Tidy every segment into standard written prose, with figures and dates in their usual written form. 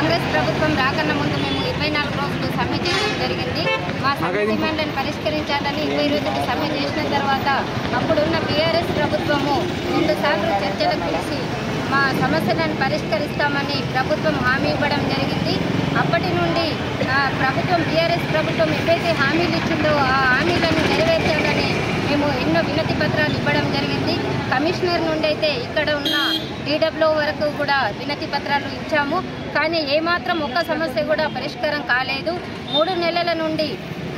కాంగ్రెస్ ప్రభుత్వం రాకన్నా ముందు మేము 24 రోజులు సమ్మె చేయడం జరిగింది. మా సమ్మె డిమాండ్లను పరిష్కరించాలని 20 రోజులు సమ్మె చేసిన తర్వాత అప్పుడున్న బీఆర్ఎస్ ప్రభుత్వము 2 సార్లు చర్చలకు పిలిచి మా సమస్యలను పరిష్కరిస్తామని ప్రభుత్వం హామీ ఇవ్వడం జరిగింది. అప్పటి నుండి ప్రభుత్వం బీఆర్ఎస్ ప్రభుత్వం ఏవైతే హామీలు ఇచ్చిందో ఆ హామీలను నెరవేర్చాలని మేము ఎన్నో వినతి పత్రాలు ఇవ్వడం జరిగింది. కమిషనర్ నుండి అయితే ఇక్కడ ఉన్న DWO వరకు కూడా వినతి పత్రాలు ఇచ్చాము. కానీ ఏమాత్రం ఒక్క సమస్య కూడా పరిష్కారం కాలేదు. 3 నెలల నుండి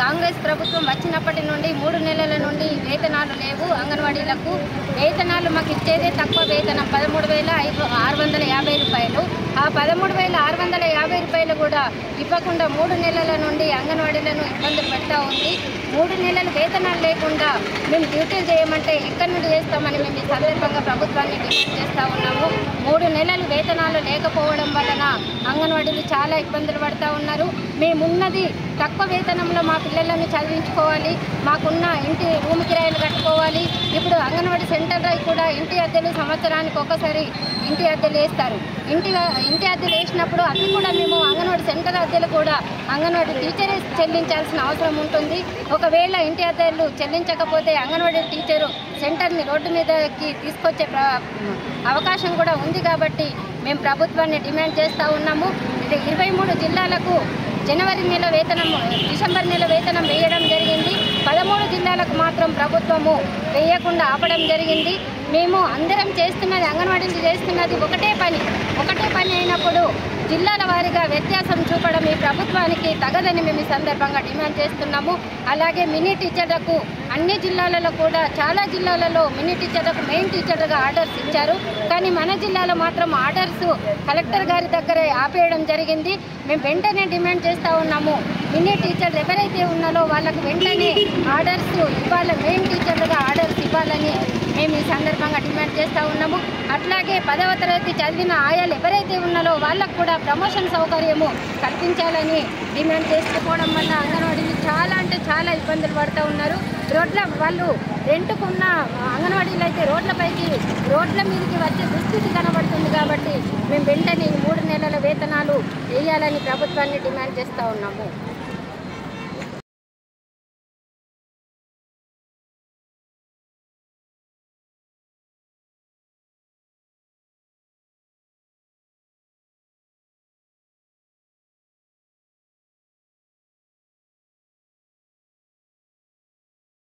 కాంగ్రెస్ ప్రభుత్వం వచ్చినప్పటి నుండి 3 నెలల నుండి వేతనాలు లేవు. అంగన్వాడీలకు వేతనాలు మాకు ఇచ్చేదే తక్కువ వేతనం 13,650 రూపాయలు. ఆ 13,650 రూపాయలు కూడా ఇవ్వకుండా 3 నెలల నుండి అంగన్వాడీలను ఇబ్బందులు పెడతా ఉంది. 3 నెలలు వేతనాలు లేకుండా మేము డ్యూటీలు చేయమంటే ఎక్కడి నుండి చేస్తామని మేము ఈ సందర్భంగా ప్రభుత్వాన్ని డిమాండ్ చేస్తూ ఉన్నాము. 3 నెలలు వేతనాలు లేకపోవడం వలన అంగన్వాడీలు చాలా ఇబ్బందులు పడుతూ ఉన్నారు. మేమున్నది తక్కువ వేతనంలో మా పిల్లలను చదివించుకోవాలి, మాకున్న ఇంటి రూమ్ కిరాయిలు కట్టుకోవాలి. ఇప్పుడు అంగన్వాడీ సెంటర్ కూడా ఇంటి అద్దెలు సంవత్సరానికి ఒకసారి ఇంటి అద్దెలు వేస్తారు. ఇంటి అద్దెలు వేసినప్పుడు అది కూడా మేము అంగన్వాడీ సెంటర్ అద్దెలు కూడా అంగన్వాడీ టీచరే చెల్లించాల్సిన అవసరం ఉంటుంది. ఒకవేళ ఇంటి అద్దెలు చెల్లించకపోతే అంగన్వాడీ టీచరు సెంటర్ని రోడ్డు మీదకి తీసుకొచ్చే అవకాశం కూడా ఉంది. కాబట్టి మేము ప్రభుత్వాన్ని డిమాండ్ చేస్తూ ఉన్నాము. 23 జిల్లాలకు జనవరి నెల వేతనం, డిసెంబర్ నెల వేతనం వేయడం జరిగింది. 13 జిల్లాలకు మాత్రం ప్రభుత్వము వేయకుండా ఆపడం జరిగింది. మేము అందరం చేస్తున్నది, అంగన్వాడీలు చేస్తున్నది ఒకటే పని అయినప్పుడు జిల్లాల వారీగా వ్యత్యాసం చూపడం ఈ ప్రభుత్వానికి తగదని మేము ఈ సందర్భంగా డిమాండ్ చేస్తున్నాము. అలాగే మినీ టీచర్లకు అన్ని జిల్లాలలో కూడా చాలా జిల్లాలలో మినీ టీచర్లకు మెయిన్ టీచర్గా ఆర్డర్స్ ఇచ్చారు. కానీ మన జిల్లాలో మాత్రం ఆర్డర్స్ కలెక్టర్ గారి దగ్గరే ఆపేయడం జరిగింది. మేము వెంటనే డిమాండ్ చేస్తూ ఉన్నాము, మినీ టీచర్లు ఎవరైతే ఉన్నారో వాళ్ళకు వెంటనే ఆర్డర్స్ ఇవ్వాలి, మెయిన్ టీచర్లుగా ఆర్డర్స్ ఇవ్వాలని మేము ఈ సందర్భంగా డిమాండ్ చేస్తూ ఉన్నాము. అట్లాగే 10వ తరగతి చదివిన ఆయాలు ఎవరైతే ఉన్నారో వాళ్ళకు కూడా ప్రమోషన్ సౌకర్యము కల్పించాలని డిమాండ్ చేసుకోవడం వల్ల అంగన్వాడీలు చాలా అంటే చాలా ఇబ్బందులు పడుతూ ఉన్నారు. వాళ్ళు రెంటుకున్న అంగన్వాడీలు అయితే రోడ్ల మీదకి వచ్చే దుస్థితి కనబడుతుంది. కాబట్టి మేము వెంటనే 3 నెలల వేతనాలు వేయాలని ప్రభుత్వాన్ని డిమాండ్ చేస్తూ ఉన్నాము.